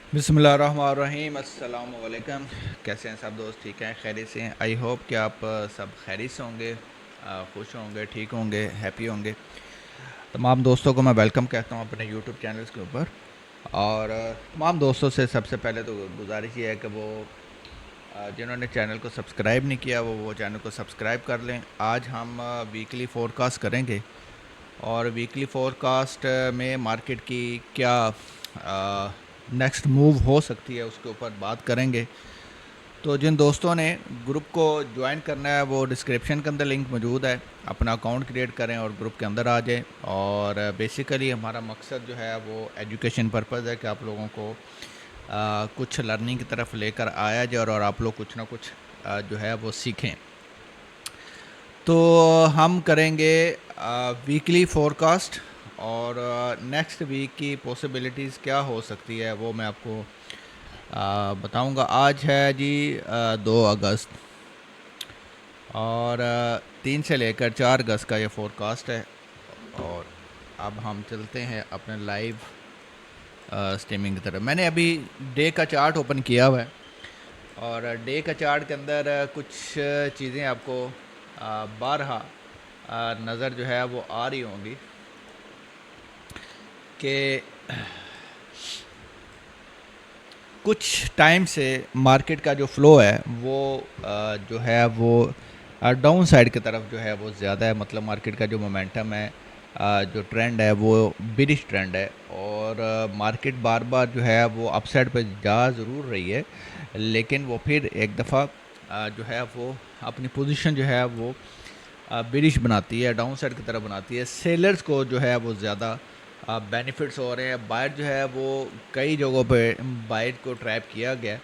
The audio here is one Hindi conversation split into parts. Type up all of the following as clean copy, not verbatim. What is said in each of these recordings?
बिस्मिल्लाहिर्रहमानिर्रहीम। अस्सलाम वालेकुम। कैसे हैं सब दोस्त? ठीक हैं, खैरियत से हैं? आई होप कि आप सब खैरियत से होंगे, खुश होंगे, ठीक होंगे, हैप्पी होंगे। तमाम दोस्तों को मैं वेलकम कहता हूं अपने यूट्यूब चैनल्स के ऊपर। और तमाम दोस्तों से सबसे पहले तो गुजारिश ये है कि वो जिन्होंने चैनल को सब्सक्राइब नहीं किया वो चैनल को सब्सक्राइब कर लें। आज हम वीकली फोरकास्ट करेंगे और वीकली फोरकास्ट में मार्केट की क्या नेक्स्ट मूव हो सकती है उसके ऊपर बात करेंगे। तो जिन दोस्तों ने ग्रुप को ज्वाइन करना है वो डिस्क्रिप्शन के अंदर लिंक मौजूद है, अपना अकाउंट क्रिएट करें और ग्रुप के अंदर आ जाएं। और बेसिकली हमारा मकसद जो है वो एजुकेशन पर्पज़ है कि आप लोगों को कुछ लर्निंग की तरफ लेकर आया जाए और आप लोग कुछ ना कुछ जो है वो सीखें। तो हम करेंगे वीकली फोरकास्ट और नेक्स्ट वीक की पॉसिबिलिटीज़ क्या हो सकती है वो मैं आपको बताऊंगा। आज है जी 2 अगस्त और 3 से लेकर 4 अगस्त का ये फोरकास्ट है। और अब हम चलते हैं अपने लाइव स्ट्रीमिंग की तरफ। मैंने अभी डे का चार्ट ओपन किया हुआ है और डे का चार्ट के अंदर कुछ चीज़ें आपको बारहा नज़र जो है वो आ रही होंगी कि कुछ टाइम से मार्केट का जो फ़्लो है वो जो है वो डाउन साइड की तरफ जो है वो ज़्यादा है। मतलब मार्केट का जो मोमेंटम है, जो ट्रेंड है वो बिरिश ट्रेंड है। और मार्केट बार बार जो है वो अपसाइड पे जा ज़रूर रही है, लेकिन वो फिर एक दफ़ा जो है वो अपनी पोजीशन जो है वो बिरिश बनाती है, डाउन साइड की तरफ बनाती है। सेलर्स को जो है वो ज़्यादा बेनिफिट्स हो रहे हैं। बायर जो है वो कई जगहों पे बायर को ट्रैप किया गया।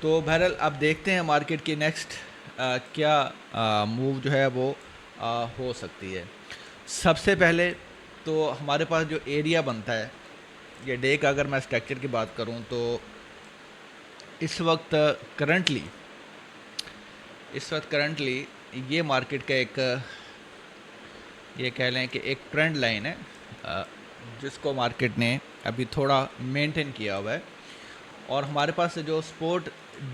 तो बहरहाल अब देखते हैं मार्केट की नेक्स्ट क्या मूव जो है वो हो सकती है। सबसे पहले तो हमारे पास जो एरिया बनता है, ये डे का अगर मैं स्ट्रक्चर की बात करूं तो इस वक्त करंटली ये मार्केट का एक ये कह लें कि एक ट्रेंड लाइन है जिसको मार्केट ने अभी थोड़ा मेंटेन किया हुआ है। और हमारे पास जो सपोर्ट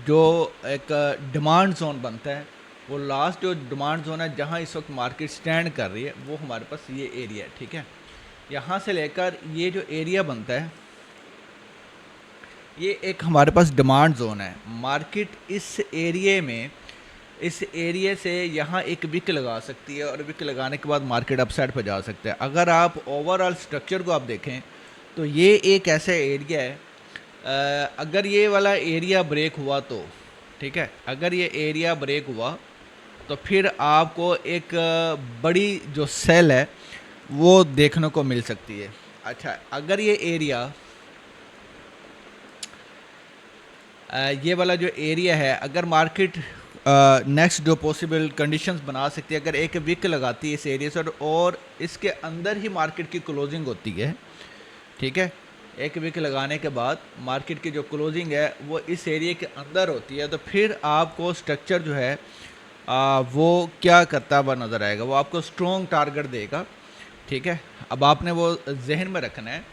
जो एक डिमांड जोन बनता है, वो लास्ट जो डिमांड जोन है जहां इस वक्त मार्केट स्टैंड कर रही है वो हमारे पास ये एरिया है। ठीक है, यहाँ से लेकर ये जो एरिया बनता है ये एक हमारे पास डिमांड जोन है। मार्केट इस एरिया से यहाँ एक विक लगा सकती है और विक लगाने के बाद मार्केट अपसाइड पर जा सकता है। अगर आप ओवरऑल स्ट्रक्चर को आप देखें तो ये एक ऐसा एरिया है, अगर ये वाला एरिया ब्रेक हुआ तो ठीक है, अगर ये एरिया ब्रेक हुआ तो फिर आपको एक बड़ी जो सेल है वो देखने को मिल सकती है। अच्छा, अगर ये एरिया ये वाला जो एरिया है, अगर मार्केट नेक्स्ट जो पॉसिबल कंडीशंस बना सकती है, अगर एक विक लगाती है इस एरिया से और इसके अंदर ही मार्केट की क्लोजिंग होती है, ठीक है, एक विक लगाने के बाद मार्केट की जो क्लोजिंग है वो इस एरिया के अंदर होती है, तो फिर आपको स्ट्रक्चर जो है वो क्या करता हुआ नज़र आएगा, वो आपको स्ट्रॉन्ग टारगेट देगा। ठीक है, अब आपने वो जहन में रखना है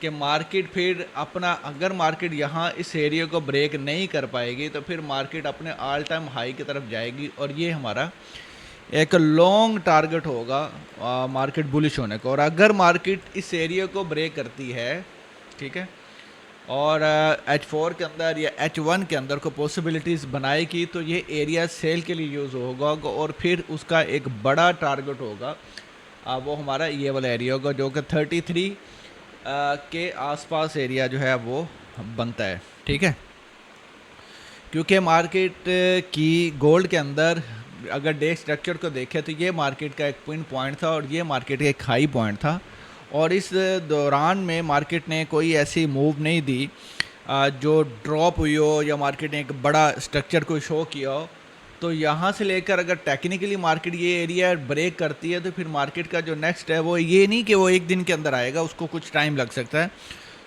कि मार्केट फिर अपना, अगर मार्केट यहाँ इस एरिया को ब्रेक नहीं कर पाएगी तो फिर मार्केट अपने ऑल टाइम हाई की तरफ जाएगी और ये हमारा एक लॉन्ग टारगेट होगा मार्केट बुलिश होने का। और अगर मार्केट इस एरिया को ब्रेक करती है, ठीक है, और H4 के अंदर या H1 के अंदर को पॉसिबिलिटीज़ बनाएगी तो ये एरिया सेल के लिए यूज़ होगा और फिर उसका एक बड़ा टारगेट होगा, वो हमारा ये वाला एरिया होगा जो कि 33 के आसपास एरिया जो है वो बनता है। ठीक है, क्योंकि मार्केट की गोल्ड के अंदर अगर डे स्ट्रक्चर को देखें तो ये मार्केट का एक पिन पॉइंट था और ये मार्केट का एक हाई पॉइंट था। और इस दौरान में मार्केट ने कोई ऐसी मूव नहीं दी जो ड्रॉप हुई हो या मार्केट ने एक बड़ा स्ट्रक्चर को शो किया हो। तो यहाँ से लेकर अगर टेक्निकली मार्केट ये एरिया ब्रेक करती है तो फिर मार्केट का जो नेक्स्ट है वो ये नहीं कि वो एक दिन के अंदर आएगा, उसको कुछ टाइम लग सकता है।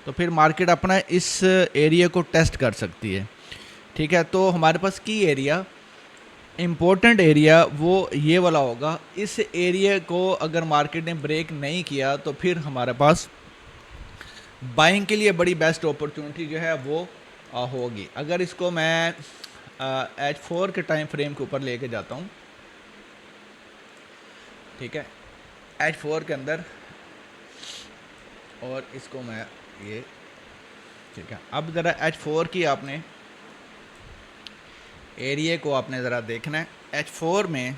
तो फिर मार्केट अपना इस एरिया को टेस्ट कर सकती है। ठीक है, तो हमारे पास की एरिया, इम्पोर्टेंट एरिया वो ये वाला होगा। इस एरिया को अगर मार्केट ने ब्रेक नहीं किया तो फिर हमारे पास बाइंग के लिए बड़ी बेस्ट अपॉर्चुनिटी जो है वो होगी। अगर इसको मैं H4 के टाइम फ्रेम के ऊपर लेके जाता हूँ, ठीक है, H4 के अंदर, और इसको मैं ये, ठीक है, अब ज़रा H4 की आपने एरिया को आपने ज़रा देखना है। H4 में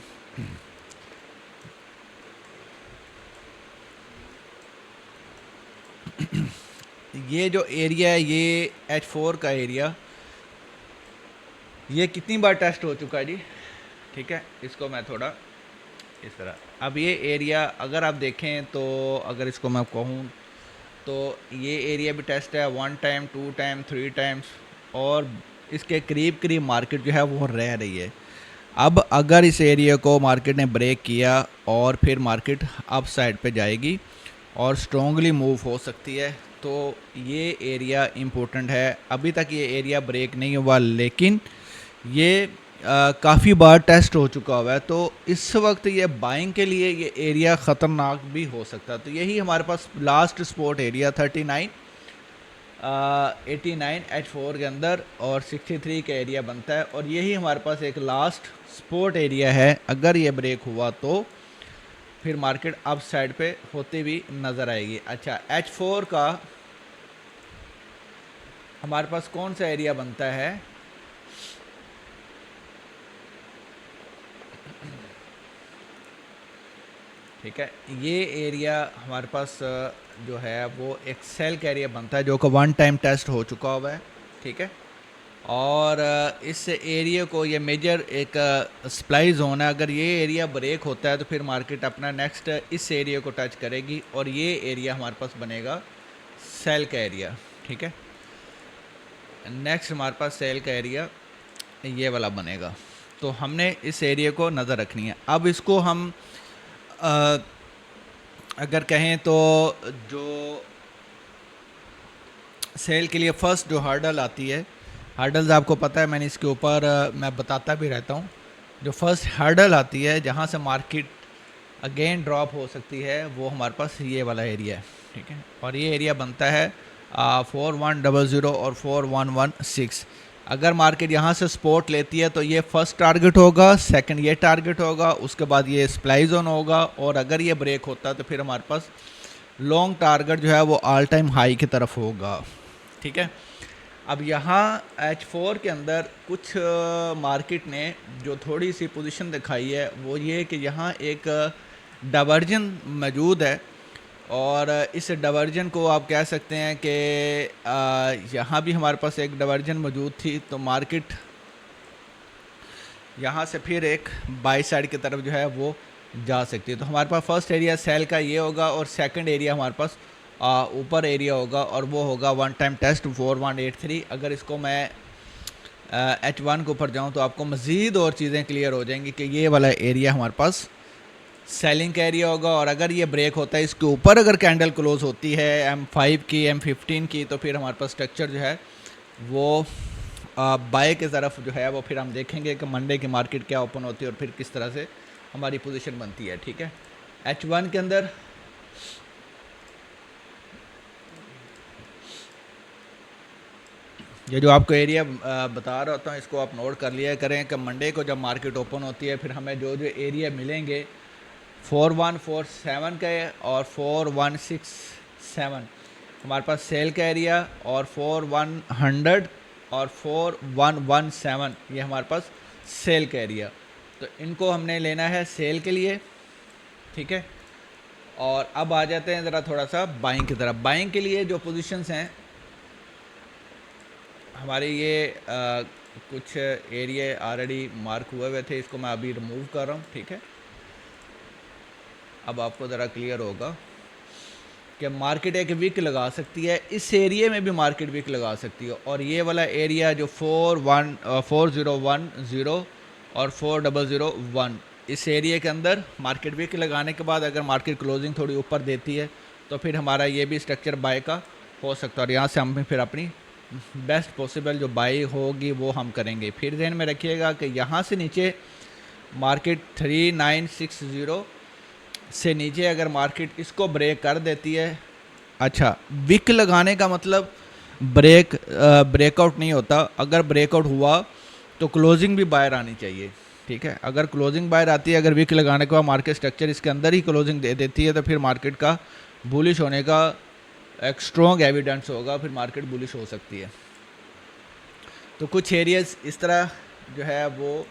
ये जो एरिया है, ये H4 का एरिया, ये कितनी बार टेस्ट हो चुका है जी, ठीक है। इसको मैं थोड़ा इस तरह, अब ये एरिया अगर आप देखें तो, अगर इसको मैं कहूँ तो ये एरिया भी टेस्ट है 1 टाइम, 2 टाइम, 3 टाइम्स, और इसके करीब करीब मार्केट जो है वो रह रही है। अब अगर इस एरिया को मार्केट ने ब्रेक किया और फिर मार्केट अप साइड पे जाएगी और स्ट्रॉन्गली मूव हो सकती है, तो ये एरिया इम्पोर्टेंट है। अभी तक ये एरिया ब्रेक नहीं हुआ, लेकिन ये काफ़ी बार टेस्ट हो चुका हुआ है, तो इस वक्त ये बाइंग के लिए ये एरिया ख़तरनाक भी हो सकता है। तो यही हमारे पास लास्ट सपोर्ट एरिया 39, 89 H4 के अंदर और 63 का एरिया बनता है, और यही हमारे पास एक लास्ट सपोर्ट एरिया है। अगर ये ब्रेक हुआ तो फिर मार्केट अप साइड पे होती हुई नज़र आएगी। अच्छा, H4 का हमारे पास कौन सा एरिया बनता है, ठीक है, ये एरिया हमारे पास जो है वो एक सेल का एरिया बनता है, जो कि 1 टाइम टेस्ट हो चुका हुआ है, ठीक है। और इस एरिया को, ये मेजर एक सप्लाई जोन है, अगर ये एरिया ब्रेक होता है तो फिर मार्केट अपना नेक्स्ट इस एरिया को टच करेगी, और ये एरिया हमारे पास बनेगा सेल का एरिया, ठीक है। नेक्स्ट हमारे पास सेल का एरिया ये वाला बनेगा, तो हमने इस एरिया को नज़र रखनी है। अब इसको हम अगर कहें तो जो सेल के लिए फ़र्स्ट जो हर्डल आती है, हर्डल्स आपको पता है, मैंने इसके ऊपर मैं बताता भी रहता हूँ। जो फर्स्ट हर्डल आती है जहाँ से मार्केट अगेन ड्रॉप हो सकती है, वो हमारे पास ये वाला एरिया है, ठीक है। और ये एरिया बनता है 4100 और 4116। अगर मार्केट यहाँ से सपोर्ट लेती है तो ये फर्स्ट टारगेट होगा, सेकंड ये टारगेट होगा, उसके बाद ये सप्लाई जोन होगा, और अगर ये ब्रेक होता है तो फिर हमारे पास लॉन्ग टारगेट जो है वो ऑल टाइम हाई की तरफ होगा, ठीक है। अब यहाँ H4 के अंदर कुछ मार्केट ने जो थोड़ी सी पोजीशन दिखाई है वो ये कि यहाँ एक डाइवर्जन मौजूद है, और इस डाइवर्जन को आप कह सकते हैं कि यहाँ भी हमारे पास एक डाइवर्जन मौजूद थी, तो मार्केट यहाँ से फिर एक बाई साइड की तरफ जो है वो जा सकती है। तो हमारे पास फर्स्ट एरिया सेल का ये होगा, और सेकंड एरिया हमारे पास ऊपर एरिया होगा, और वो होगा 1 टाइम टेस्ट 4183। अगर इसको मैं H1 के ऊपर जाऊँ तो आपको मज़ीद और चीज़ें क्लियर हो जाएंगी कि ये वाला एरिया हमारे पास सेलिंग का एरिया होगा, और अगर ये ब्रेक होता है, इसके ऊपर अगर कैंडल क्लोज होती है M5 की, M15 की, तो फिर हमारे पास स्ट्रक्चर जो है वो बाय की तरफ जो है वो फिर हम देखेंगे कि मंडे की मार्केट क्या ओपन होती है और फिर किस तरह से हमारी पोजीशन बनती है, ठीक है। H1 के अंदर ये जो आपको एरिया बता रहा होता हूँ, इसको आप नोट कर लिया करें कि मंडे को जब मार्केट ओपन होती है फिर हमें जो जो एरिया मिलेंगे 4147 का और 4167 हमारे पास सेल का एरिया, और 4100 और 4117 ये हमारे पास सेल का एरिया। तो इनको हमने लेना है सेल के लिए, ठीक है। और अब आ जाते हैं ज़रा थोड़ा सा बाइंग की तरफ। बाइंग के लिए जो पोजीशंस हैं हमारे, ये कुछ एरिया ऑलरेडी मार्क हुए हुए थे, इसको मैं अभी रिमूव कर रहा हूँ, ठीक है। अब आपको ज़रा क्लियर होगा कि मार्केट एक विक लगा सकती है, इस एरिया में भी मार्केट विक लगा सकती है, और ये वाला एरिया जो 4010 और 4001, इस एरिया के अंदर मार्केट विक लगाने के बाद अगर मार्केट क्लोजिंग थोड़ी ऊपर देती है तो फिर हमारा ये भी स्ट्रक्चर बाय का हो सकता है, और यहाँ से हम फिर अपनी बेस्ट पॉसिबल जो बाई होगी वो हम करेंगे। फिर ध्यान में रखिएगा कि यहाँ से नीचे मार्केट 3960 से नीचे अगर मार्केट इसको ब्रेक कर देती है अच्छा, विक लगाने का मतलब ब्रेकआउट नहीं होता। अगर ब्रेकआउट हुआ तो क्लोजिंग भी बाहर आनी चाहिए, ठीक है। अगर क्लोजिंग बाहर आती है, अगर विक लगाने के बाद मार्केट स्ट्रक्चर इसके अंदर ही क्लोजिंग दे देती है, तो फिर मार्केट का बुलिश होने का एक स्ट्रॉन्ग एविडेंस होगा, फिर मार्केट बुलिश हो सकती है। तो कुछ एरियाज इस तरह जो है वो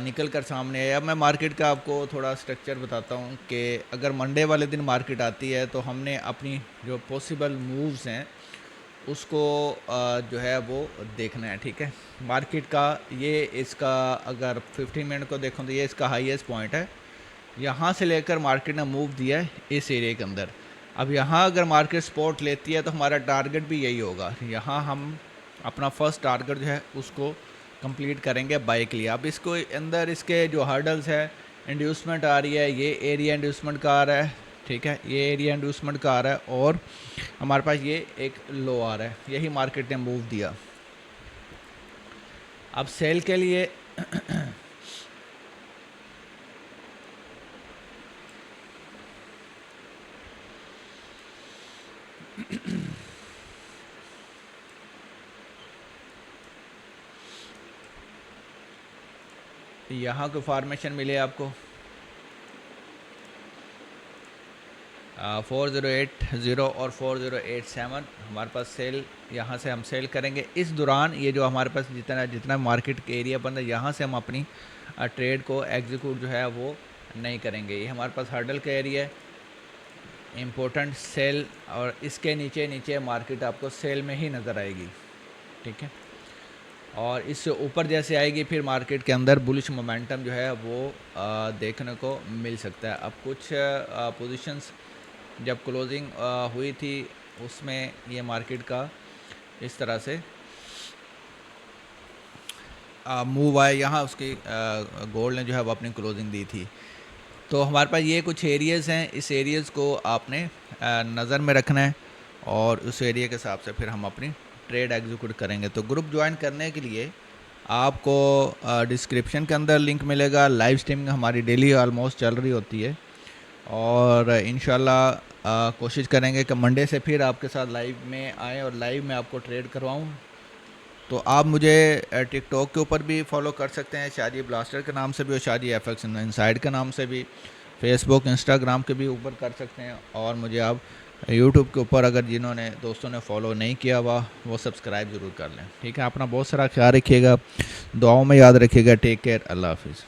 निकल कर सामने है। अब मैं मार्केट का आपको थोड़ा स्ट्रक्चर बताता हूँ कि अगर मंडे वाले दिन मार्केट आती है तो हमने अपनी जो पॉसिबल मूव्स हैं उसको जो है वो देखना है, ठीक है। मार्केट का ये इसका अगर 15 मिनट को देखूँ तो ये इसका हाईएस्ट पॉइंट है। यहाँ से लेकर मार्केट ने मूव दिया है इस एरिया के अंदर। अब यहाँ अगर मार्केट सपोर्ट लेती है तो हमारा टारगेट भी यही होगा। यहाँ हम अपना फर्स्ट टारगेट जो है उसको कंप्लीट करेंगे बाई के लिए। अब इसको अंदर इसके जो हर्डल्स है, इंड्यूसमेंट आ रही है, ये एरिया इंड्यूसमेंट का आ रहा है, ठीक है, ये एरिया इंड्यूसमेंट का आ रहा है, और हमारे पास ये एक लो आ रहा है। यही मार्केट ने मूव दिया। अब सेल के लिए यहाँ को फॉर्मेशन मिले आपको 4080 और 4087 हमारे पास सेल, यहाँ से हम सेल करेंगे। इस दौरान ये जो हमारे पास जितना जितना मार्केट के एरिया बंद है, यहाँ से हम अपनी ट्रेड को एग्जीक्यूट जो है वो नहीं करेंगे। ये हमारे पास हर्डल का एरिया है, इम्पोर्टेंट सेल, और इसके नीचे नीचे मार्केट आपको सेल में ही नज़र आएगी, ठीक है। और इससे ऊपर जैसे आएगी फिर मार्केट के अंदर बुलिश मोमेंटम जो है वो देखने को मिल सकता है। अब कुछ पोजीशंस जब क्लोजिंग हुई थी उसमें ये मार्केट का इस तरह से मूव आया, यहाँ उसकी गोल्ड ने जो है वो अपनी क्लोजिंग दी थी। तो हमारे पास ये कुछ एरियाज़ हैं, इस एरियाज़ को आपने नज़र में रखना है और उस एरिया के हिसाब से फिर हम अपनी ट्रेड एग्जीक्यूट करेंगे। तो ग्रुप ज्वाइन करने के लिए आपको डिस्क्रिप्शन के अंदर लिंक मिलेगा। लाइव स्ट्रीमिंग हमारी डेली ऑलमोस्ट चल रही होती है, और इंशाल्लाह कोशिश करेंगे कि मंडे से फिर आपके साथ लाइव में आएँ और लाइव में आपको ट्रेड करवाऊँ। तो आप मुझे टिकटॉक के ऊपर भी फॉलो कर सकते हैं, शादी ब्लास्टर के नाम से भी, और शादी एफएक्स इनसाइड के नाम से भी। फेसबुक इंस्टाग्राम के भी ऊपर कर सकते हैं, और मुझे आप यूट्यूब के ऊपर अगर जिन्होंने दोस्तों ने फॉलो नहीं किया हुआ वो सब्सक्राइब ज़रूर कर लें, ठीक है। अपना बहुत सारा ख्याल रखिएगा, दुआओं में याद रखिएगा। टेक केयर, अल्लाह हाफिज़।